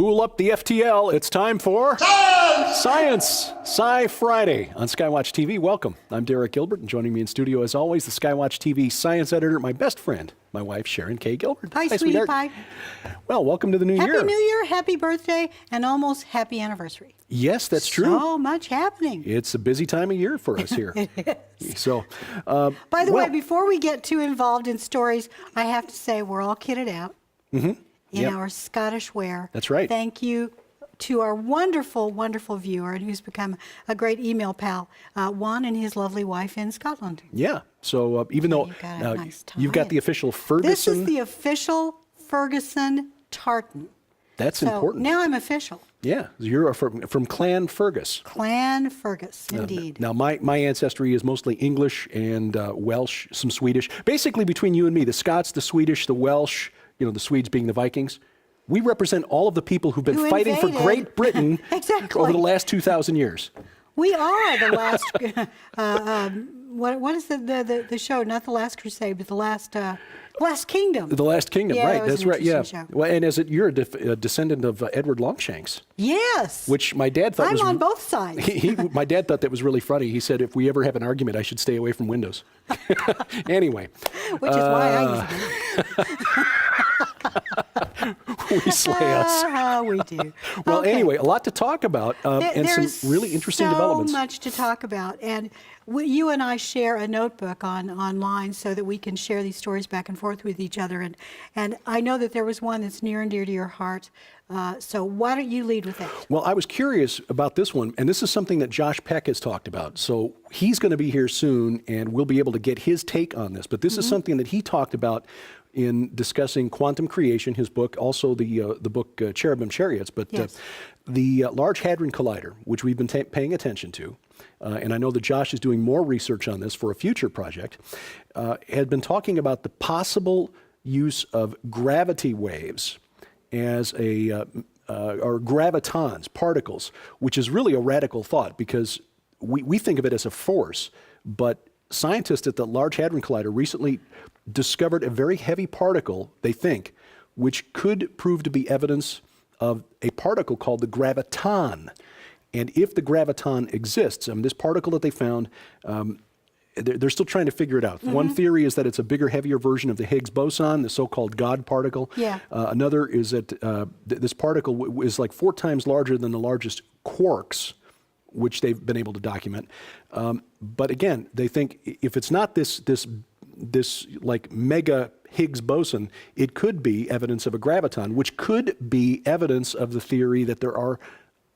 Spool up the FTL. It's time for Science Sci Friday on SkyWatch TV. Welcome. I'm Derek Gilbert, and joining me in studio, as always, the SkyWatch TV science editor, my best friend, my wife, Sharon K. Gilbert. Hi, sweetie pie. Well, welcome to the new year. Happy New Year, happy birthday, and almost happy anniversary. Yes, that's true. So much happening. It's a busy time of year for us here. It is. So, by the way, before we get too involved in stories, I have to say we're all kitted out in our Scottish wear. That's right. Thank you to our wonderful, wonderful viewer, and who's become a great email pal, Juan and his lovely wife in Scotland. Yeah. So even though you've got the official Ferguson. This is the official Ferguson tartan. That's important. Now I'm official. Yeah, you're from Clan Fergus. Clan Fergus, indeed. Now, my ancestry is mostly English and Welsh, some Swedish. Basically, between you and me, the Scots, the Swedish, the Welsh, the Swedes being the Vikings, we represent all of the people who've been fighting for Great Britain over the last 2,000 years. We are the last, what is the show? Not The Last Crusade, but The Last Kingdom. The Last Kingdom, yeah, right. That's right, yeah. Show. Well, and you're a descendant of Edward Longshanks. Yes. Which my dad thought I'm on both sides. My dad thought that was really funny. He said, if we ever have an argument, I should stay away from windows. Anyway. Which is why I use We slay us. We do. Well, okay. Anyway, a lot to talk about and some really interesting developments. So much to talk about. And you and I share a notebook online so that we can share these stories back and forth with each other. And I know that there was one that's near and dear to your heart. So why don't you lead with that? Well, I was curious about this one, and this is something that Josh Peck has talked about. So he's going to be here soon, and we'll be able to get his take on this. But this is something that he talked about in discussing quantum creation, his book, also the book Cherubim Chariots. But the Large Hadron Collider, which we've been paying attention to, and I know that Josh is doing more research on this for a future project, had been talking about the possible use of gravity waves as or gravitons, particles, which is really a radical thought because we think of it as a force, but scientists at the Large Hadron Collider recently discovered a very heavy particle, they think, which could prove to be evidence of a particle called the graviton. And if the graviton exists, this particle that they found, they're still trying to figure it out. One theory is that it's a bigger, heavier version of the Higgs boson, the so-called God particle. Yeah. Another is that this particle is like 4 times larger than the largest quarks, which they've been able to document. But again, they think if it's not this like mega Higgs boson, it could be evidence of a graviton, which could be evidence of the theory that there are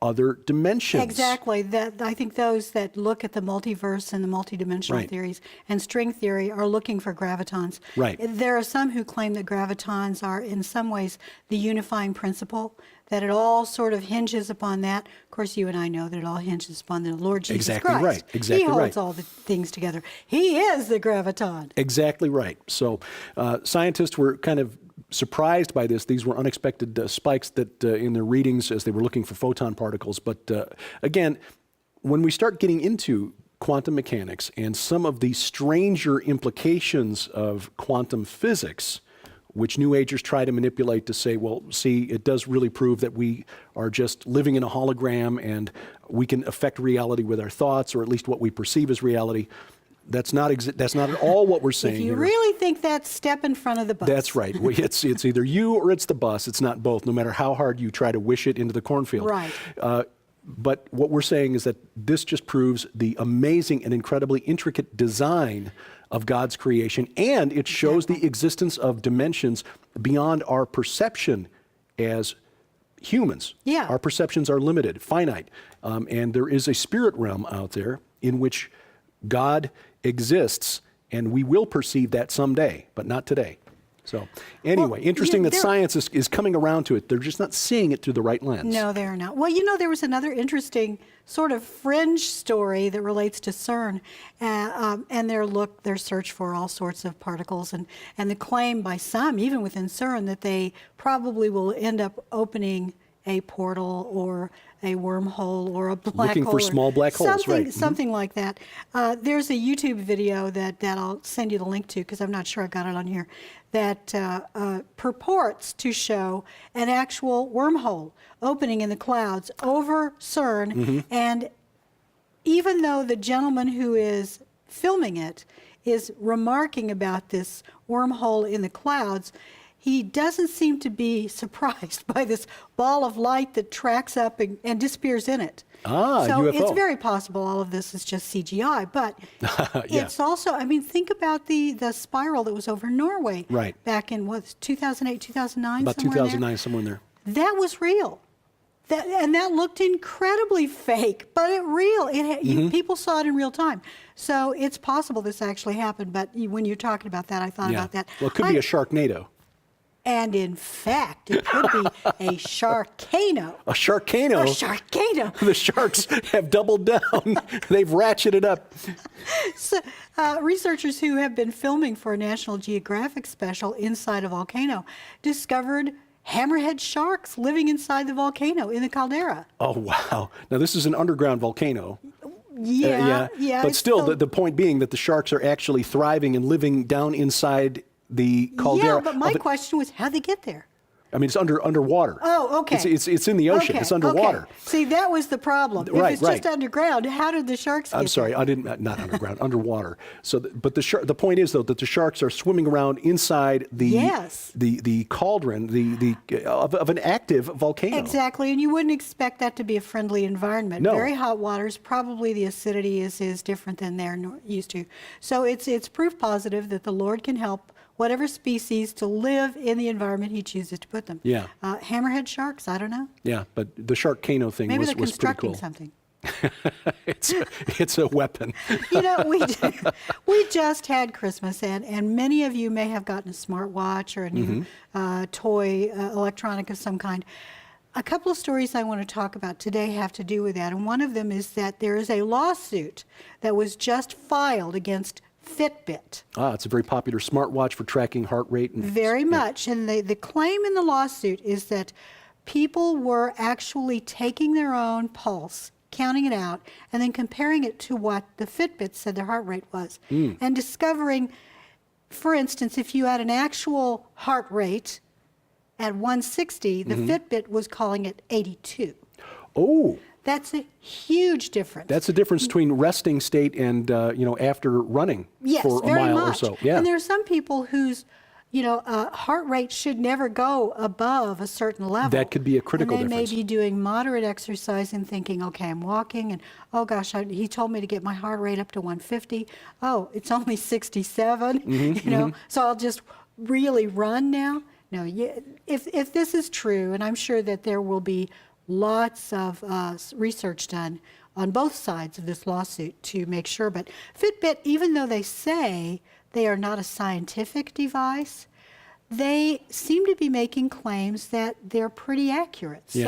other dimensions. Exactly. I think those that look at the multiverse and the multidimensional theories and string theory are looking for gravitons. Right. There are some who claim that gravitons are in some ways the unifying principle, that it all sort of hinges upon that. Of course, you and I know that it all hinges upon the Lord Jesus Christ. Right. Exactly right. He holds right. all the things together. He is the graviton. Exactly right. So scientists were kind of surprised by this. These were unexpected spikes that in their readings as they were looking for photon particles. But again, when we start getting into quantum mechanics and some of the stranger implications of quantum physics, which New Agers try to manipulate to say, well, see, it does really prove that we are just living in a hologram and we can affect reality with our thoughts, or at least what we perceive as reality. That's not at all what we're saying here. If you really think that's step in front of the bus. That's right. It's either you or it's the bus. It's not both, no matter how hard you try to wish it into the cornfield. Right. But what we're saying is that this just proves the amazing and incredibly intricate design of God's creation, and it shows the existence of dimensions beyond our perception as humans. Yeah. Our perceptions are limited, finite, and there is a spirit realm out there in which God exists, and we will perceive that someday, but not today. So anyway, interesting that science is coming around to it. They're just not seeing it through the right lens. No, they're not. Well, there was another interesting sort of fringe story that relates to CERN and their search for all sorts of particles and the claim by some, even within CERN, that they probably will end up opening a portal or wormhole or a black Looking hole. for or small black holes, something, right. Something like that. There's a YouTube video that I'll send you the link to, because I'm not sure I've got it on here, that purports to show an actual wormhole opening in the clouds over CERN. And even though the gentleman who is filming it is remarking about this wormhole in the clouds, he doesn't seem to be surprised by this ball of light that tracks up and disappears in it. Ah, so UFO. it's very possible all of this is just CGI, but Yeah. it's also, I mean, think about the spiral that was over Norway Right. back in, 2008, 2009? About somewhere in there? 2009, somewhere in there. That was real. And that looked incredibly fake, but real. People saw it in real time. So it's possible this actually happened, but when you're talking about that, I thought about that. Well, it could be a Sharknado. And in fact, it could be a Sharkano. A Sharkano? A Sharkano. The sharks have doubled down. They've ratcheted up. So, researchers who have been filming for a National Geographic special inside a volcano discovered hammerhead sharks living inside the volcano in the caldera. Oh, wow. Now, this is an underground volcano. Yeah. But still, the point being that the sharks are actually thriving and living down inside the caldera. Yeah, but my question was, how'd they get there? I mean, it's underwater. Oh, okay. It's in the ocean. Okay, It's underwater. okay. See, that was the problem. Right, if it's just underground, how did the sharks get I'm sorry, there? I didn't. Not underground, underwater. So, but the point is though that the sharks are swimming around inside the the cauldron, of an active volcano. Exactly, and you wouldn't expect that to be a friendly environment. No. Very hot waters, probably the acidity is different than they're used to. So it's proof positive that the Lord can help whatever species to live in the environment He chooses to put them. Yeah. Hammerhead sharks, I don't know. Yeah, but the Sharkano thing Maybe was they're pretty constructing cool. something. It's a weapon. You know, we just had Christmas, and many of you may have gotten a smartwatch or a new toy, electronic of some kind. A couple of stories I want to talk about today have to do with that, and one of them is that there is a lawsuit that was just filed against Fitbit. It's a very popular smartwatch for tracking heart rate. And, Very much, and the claim in the lawsuit is that people were actually taking their own pulse, counting it out, and then comparing it to what the Fitbit said their heart rate was, and discovering, for instance, if you had an actual heart rate at 160, the Fitbit was calling it 82. Oh, That's a huge difference. that's the difference between resting state and after running for a very mile much. or so. Yeah. And there are some people whose heart rate should never go above a certain level. That could be a critical and they difference. may be doing moderate exercise and thinking, okay, I'm walking, and oh gosh, he told me to get my heart rate up to 150. Oh, it's only 67. So I'll just really run now. No, if this is true, and I'm sure that there will be lots of research done on both sides of this lawsuit to make sure. But Fitbit, even though they say they are not a scientific device, they seem to be making claims that they're pretty accurate. Yeah.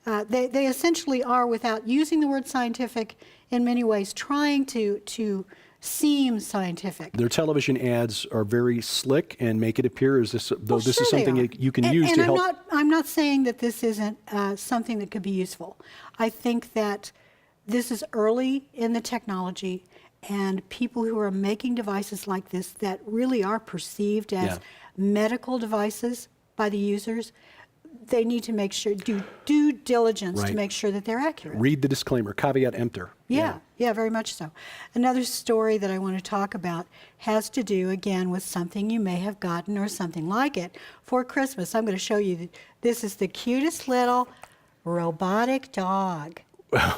So they essentially are, without using the word scientific, in many ways trying to seem scientific. Their television ads are very slick and make it appear as though this is something that you can use and to help. I'm not saying that this isn't something that could be useful. I think that this is early in the technology, and people who are making devices like this that really are perceived as medical devices by the users, they need to make sure, do due diligence to make sure that they're accurate. Read the disclaimer, caveat emptor. Yeah, very much so. Another story that I want to talk about has to do, again, with something you may have gotten or something like it for Christmas. I'm going to show you. This is the cutest little robotic dog.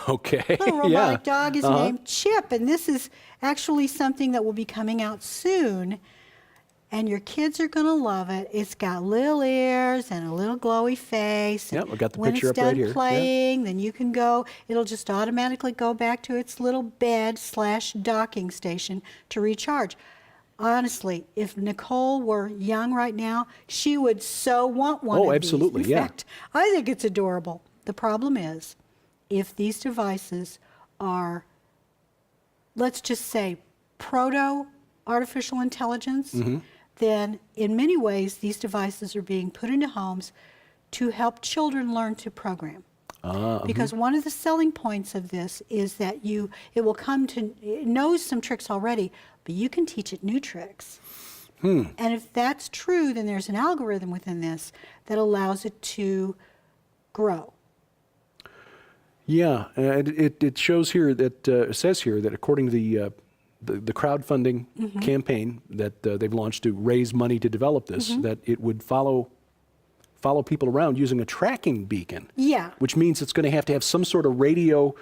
Okay. Little robotic dog is named Chip, and this is actually something that will be coming out soon. And your kids are going to love it. It's got little ears and a little glowy face. Yep, I got the when picture it's up right done here. playing, then you can go. It'll just automatically go back to its little bed/docking station to recharge. Honestly, if Nicole were young right now, she would so want one of these. Absolutely, In yeah. fact, I think it's adorable. The problem is, if these devices are, let's just say, proto-artificial intelligence, then in many ways these devices are being put into homes to help children learn to program. Because one of the selling points of this is that it knows some tricks already, but you can teach it new tricks. And if that's true, then there's an algorithm within this that allows it to grow. Yeah, it shows here that says here that according to the crowdfunding campaign that they've launched to raise money to develop this, that it would follow people around using a tracking beacon. Yeah. Which means it's going to have some sort of radio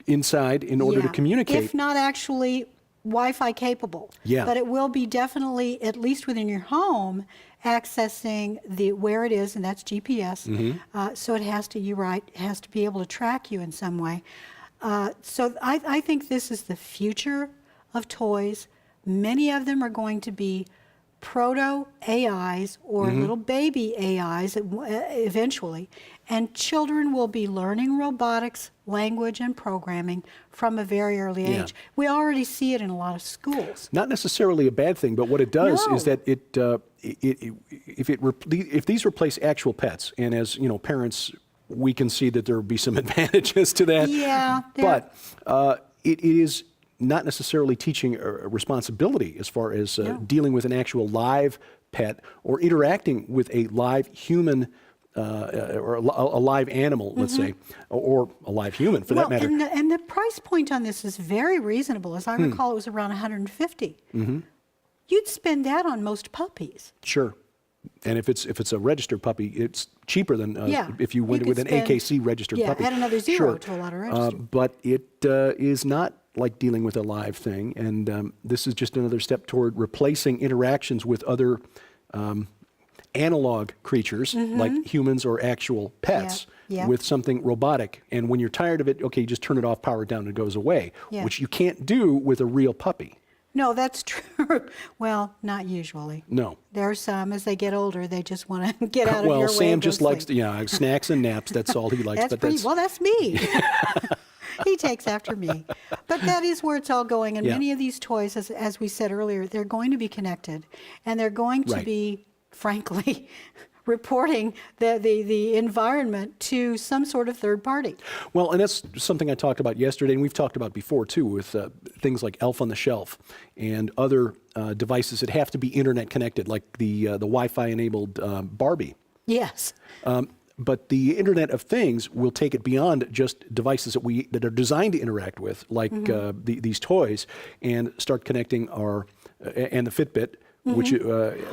inside in order to communicate. If not actually Wi-Fi capable. Yeah. But it will be definitely, at least within your home, accessing where it is, and that's GPS. So it has to, you're right, it has to be able to track you in some way. So I think this is the future of toys. Many of them are going to be proto-AIs or little baby AIs eventually, and children will be learning robotics, language, and programming from a very early age. We already see it in a lot of schools. Not necessarily a bad thing, but what it does is that if these replace actual pets, and as you know, parents, we can see that there will be some advantages to that. Yeah. But it is not necessarily teaching a responsibility as far as dealing with an actual live pet or interacting with a live human or a live animal, let's say, or a live human for that matter. And the price point on this is very reasonable. As I recall, it was around $150. You'd spend that on most puppies. Sure. And if it's a registered puppy, it's cheaper than if you went with an AKC registered puppy. Add another zero to a lot of registered. But it is not like dealing with a live thing, and this is just another step toward replacing interactions with other analog creatures like humans or actual pets with something robotic. And when you're tired of it, okay, you just turn it off, power it down, and it goes away, which you can't do with a real puppy. No, that's true. Well, not usually. No. There are some, as they get older, they just want to get out of your way. Well, Sam and go just likes sleep. snacks and naps. That's all he likes. Well, that's me. He takes after me. But that is where it's all going. And many of these toys, as we said earlier, they're going to be connected. And they're going to be, frankly, reporting the environment to some sort of third party. Well, and that's something I talked about yesterday, and we've talked about before, too, with things like Elf on the Shelf and other devices that have to be internet connected, like the Wi-Fi-enabled Barbie. Yes. But the Internet of Things will take it beyond just devices that are designed to interact with, like these toys, and start connecting and the Fitbit, which,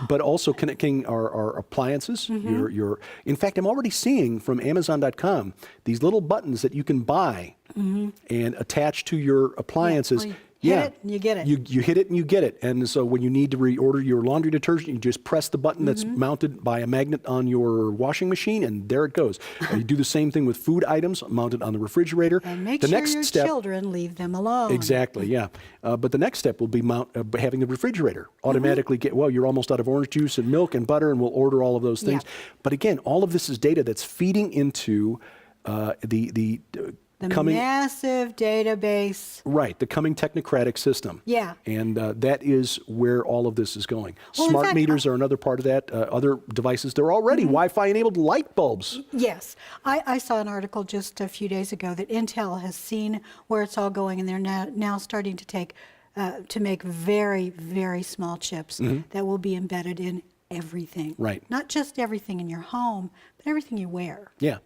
but also connecting our appliances. In fact, I'm already seeing from Amazon.com these little buttons that you can buy and attach to your appliances. Hit it and you get it. You hit it and you get it. And so when you need to reorder your laundry detergent, you just press the button that's mounted by a magnet on your washing machine, and there it goes. You do the same thing with food items mounted on the refrigerator. And make sure your children leave them alone. Exactly, yeah. But the next step will be having the refrigerator automatically you're almost out of orange juice and milk and butter, and we'll order all of those things. But again, all of this is data that's feeding into the massive database. Right, the coming technocratic system. Yeah. And that is where all of this is going. Well, Smart meters are another part of that. Other devices, they're already Wi-Fi enabled light bulbs. Yes. I saw an article just a few days ago that Intel has seen where it's all going, and they're now starting to make very, very small chips that will be embedded in everything. Right. Not just everything in your home, but everything you wear. Yeah.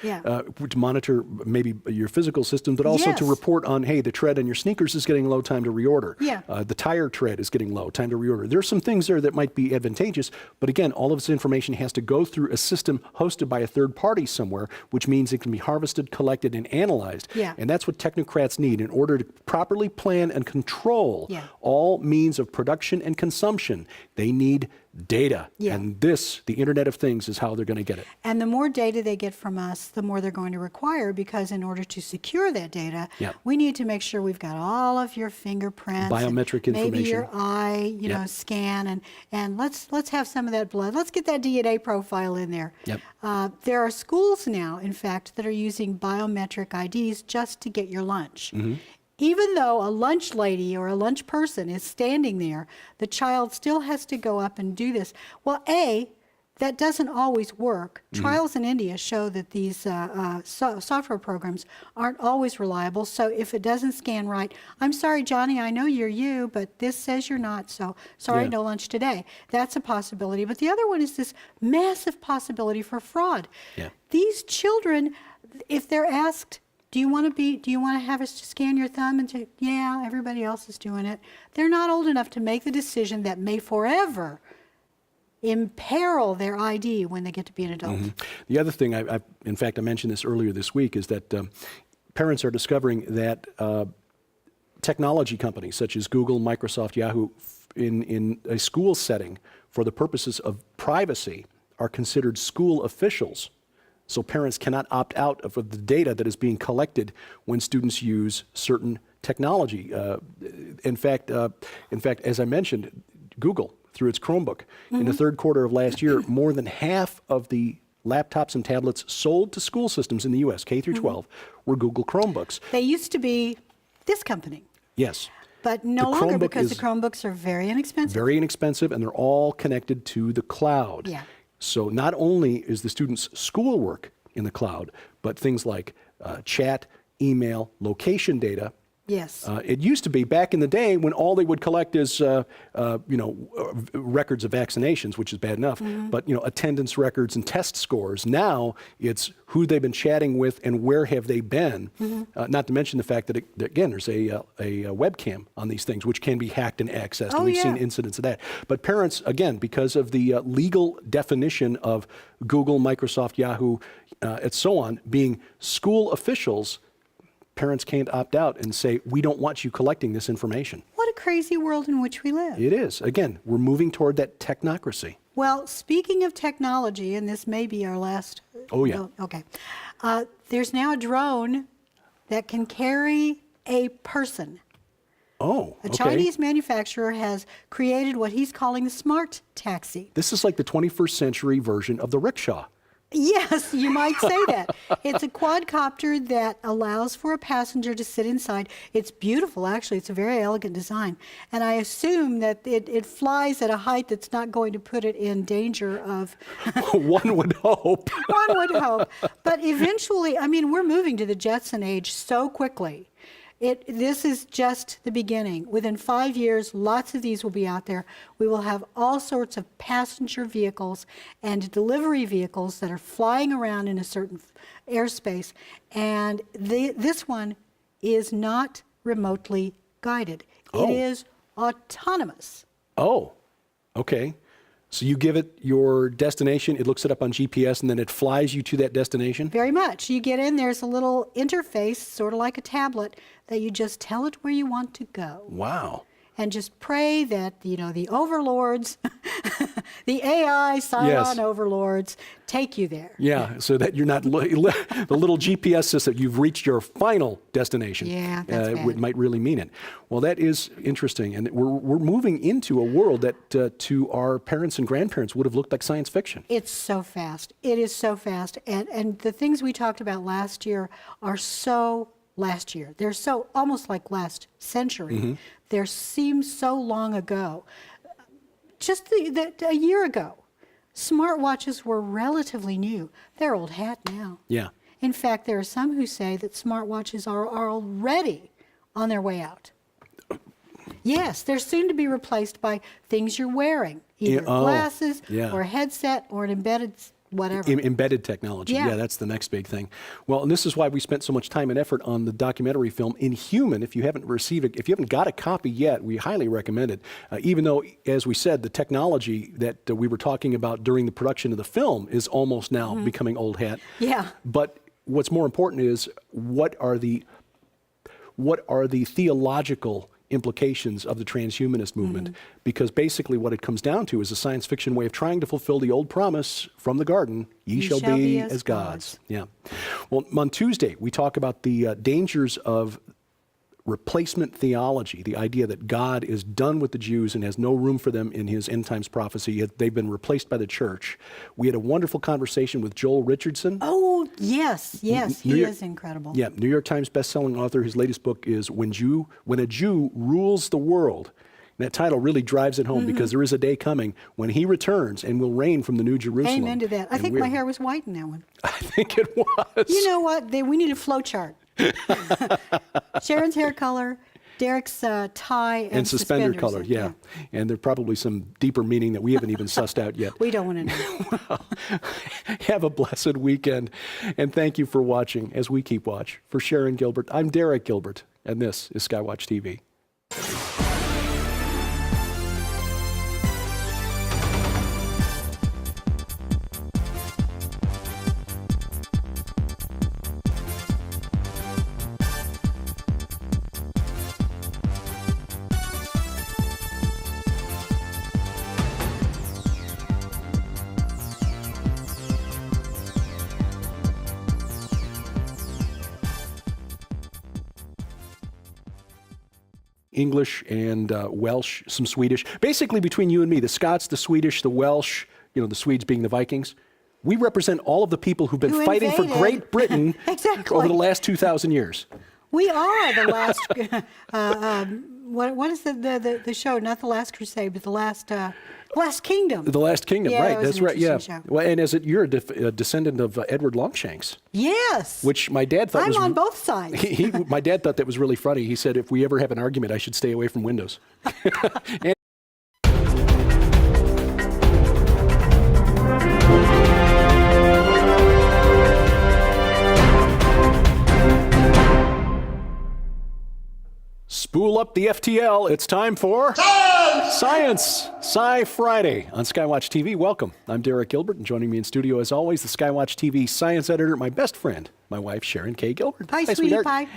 To monitor maybe your physical system, but also to Yes. report on, hey, the tread on your sneakers is getting low, time to reorder. Yeah. The tire tread is getting low, time to reorder. There's some things there that might be advantageous, but again, all of this information has to go through a system hosted by a third party somewhere, which means it can be harvested, collected, and analyzed. Yeah. And that's what technocrats need in order to properly plan and control all means of production and consumption. They need data. Yeah. And this, the Internet of Things, is how they're going to get it. And the more data they get from us, the more they're going to require, because in order to secure that data, we need to make sure we've got all of your fingerprints, biometric and maybe information, your eye, scan, and let's have some of that blood. Let's get that DNA profile in there. There are schools now, in fact, that are using biometric IDs just to get your lunch. Even though a lunch lady or a lunch person is standing there, the child still has to go up and do this. Well, that doesn't always work. Trials in India show that these software programs aren't always reliable. So if it doesn't scan right, I'm sorry, Johnny, I know you're you, but this says you're not. So sorry, Yeah. no lunch today. That's a possibility. But the other one is this massive possibility for fraud. Yeah. These children, if they're asked, do you want to have us to scan your thumb and say, yeah, everybody else is doing it. They're not old enough to make the decision that may forever imperil their ID when they get to be an adult. The other thing, in fact, I mentioned this earlier this week, is that parents are discovering that technology companies such as Google, Microsoft, Yahoo, in a school setting, for the purposes of privacy, are considered school officials. So parents cannot opt out of the data that is being collected when students use certain technology. In fact, as I mentioned, Google, through its Chromebook, in the third quarter of last year, more than half of the laptops and tablets sold to school systems in the U.S., K through 12, were Google Chromebooks. They used to be this company, Yes. but no The longer Chromebook because the is Chromebooks are very inexpensive. Very inexpensive, and they're all connected to the cloud. Yeah. So not only is the student's schoolwork in the cloud, but things like chat, email, location data. Yes. It used to be back in the day when all they would collect is, records of vaccinations, which is bad enough, but, attendance records and test scores. Now it's who they've been chatting with and where have they been. Not to mention the fact that, again, there's a webcam on these things, which can be hacked and accessed. Oh, and we've yeah. seen incidents of that. But parents, again, because of the legal definition of Google, Microsoft, Yahoo, and so on, being school officials, parents can't opt out and say, we don't want you collecting this information. What a crazy world in which we live. It is. Again, we're moving toward that technocracy. Well, speaking of technology, and this may be our last. Oh, yeah. No, okay. There's now a drone that can carry a person. Oh, A okay. Chinese manufacturer has created what he's calling the smart taxi. This is like the 21st century version of the rickshaw. Yes, you might say that. It's a quadcopter that allows for a passenger to sit inside. It's beautiful, actually. It's a very elegant design. And I assume that it flies at a height that's not going to put it in danger of... One would hope. One would hope. But eventually, I mean, we're moving to the Jetson age so quickly. This is just the beginning. Within 5 years, lots of these will be out there. We will have all sorts of passenger vehicles and delivery vehicles that are flying around in a certain airspace. And this one is not remotely guided. Oh. It is autonomous. Oh, okay. So you give it your destination, it looks it up on GPS, and then it flies you to that destination? Very much. You get in, there's a little interface, sort of like a tablet, that you just tell it where you want to go. Wow. And just pray that, the overlords, the AI Cylon Yes. overlords, take you there. Yeah, so that you're not, the little GPS system, you've reached your final destination. Yeah, that's bad. It might really mean it. Well, that is interesting. And we're moving into a world that to our parents and grandparents would have looked like science fiction. It's so fast. It is so fast. And the things we talked about last year are so last year. They're so almost like last century. They seem so long ago. Just a year ago, smartwatches were relatively new. They're old hat now. Yeah. In fact, there are some who say that smartwatches are already on their way out. Yes, they're soon to be replaced by things you're wearing, either glasses or a headset or an embedded whatever. Embedded technology. Yeah. Yeah, that's the next big thing. Well, and this is why we spent so much time and effort on the documentary film Inhuman. If you haven't received it, if you haven't got a copy yet, we highly recommend it. Even though, as we said, the technology that we were talking about during the production of the film is almost now becoming old hat. Yeah. But what's more important is what are the theological implications of the transhumanist movement, because basically what it comes down to is a science fiction way of trying to fulfill the old promise from the garden, ye shall be as gods. Yeah. Well, on Tuesday, we talk about the dangers of replacement theology, the idea that God is done with the Jews and has no room for them in his end times prophecy. They've been replaced by the church. We had a wonderful conversation with Joel Richardson. Oh, yes, he is incredible. Yeah, New York Times bestselling author. His latest book is When a Jew Rules the World. That title really drives it home because there is a day coming when he returns and will reign from the New Jerusalem. Amen to that. I think my hair was white in that one. I think it was. You know what? We need a flow chart. Sharon's hair color, Derek's tie and suspender suspenders. color, yeah. And there's probably some deeper meaning that we haven't even sussed out yet. We don't want to know. Well, have a blessed weekend, and thank you for watching as we keep watch. For Sharon Gilbert, I'm Derek Gilbert, and this is SkyWatch TV. English and Welsh, some Swedish. Basically, between you and me, the Scots, the Swedish, the Welsh, the Swedes being the Vikings, we represent all of the people who've been fighting for Great Britain Exactly. over the last 2,000 years. We are the last. What is the show? Not the Last Crusade, but the Last Kingdom. The Last Kingdom, Yeah, right? that was That's an right. Yeah. interesting show. Well, and you're a descendant of Edward Longshanks. Yes. Which my dad thought was. I'm on both sides. My dad thought that was really funny. He said, if we ever have an argument, I should stay away from windows. And spool up the FTL. It's time for Science Sci Friday on SkyWatch TV. Welcome. I'm Derek Gilbert, and joining me in studio, as always, the SkyWatch TV science editor, my best friend, my wife, Sharon K. Gilbert. Hi, sweetie sweetheart. pie.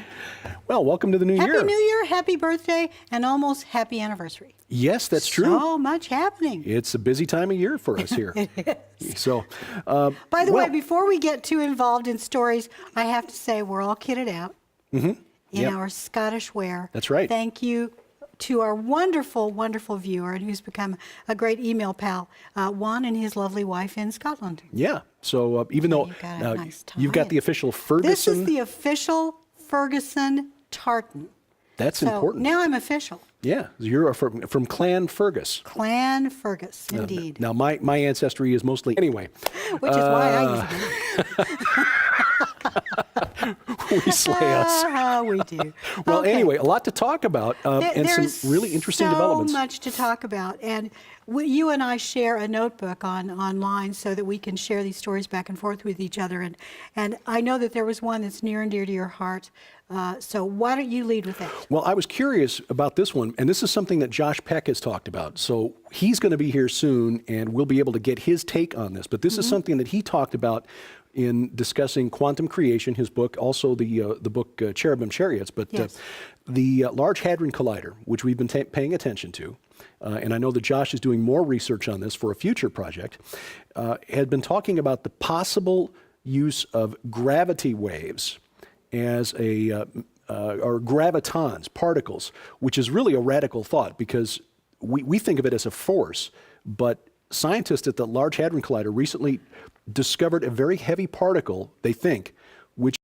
Well, welcome to the new year. Happy New Year, happy birthday, and almost happy anniversary. Yes, that's true. So much happening. It's a busy time of year for us here. It is. So, By the way, before we get too involved in stories, I have to say we're all kitted out in our Scottish wear. That's right. Thank you to our wonderful, wonderful viewer, and who's become a great email pal, Juan and his lovely wife in Scotland. Yeah. So even though You've got a nice you've got tie. the official Ferguson. This is the official Ferguson tartan. That's So important. now I'm official. Yeah, you're from Clan Fergus. Clan Fergus, indeed. Now my ancestry is mostly anyway. Which is why I use it. We slay us. We do. Well, Okay. anyway, a lot to talk about and some really interesting developments. So much to talk about, and you and I share a notebook online so that we can share these stories back and forth with each other. And I know that there was one that's near and dear to your heart. So why don't you lead with that? Well, I was curious about this one, and this is something that Josh Peck has talked about. So he's going to be here soon, and we'll be able to get his take on this. But this is something that he talked about in discussing quantum creation, his book, also the book Cherubim Chariots. But Yes. the Large Hadron Collider, which we've been paying attention to, and I know that Josh is doing more research on this for a future project, had been talking about the possible use of gravity waves as or gravitons, particles, which is really a radical thought because we think of it as a force, but scientists at the Large Hadron Collider recently discovered a very heavy particle, they think, which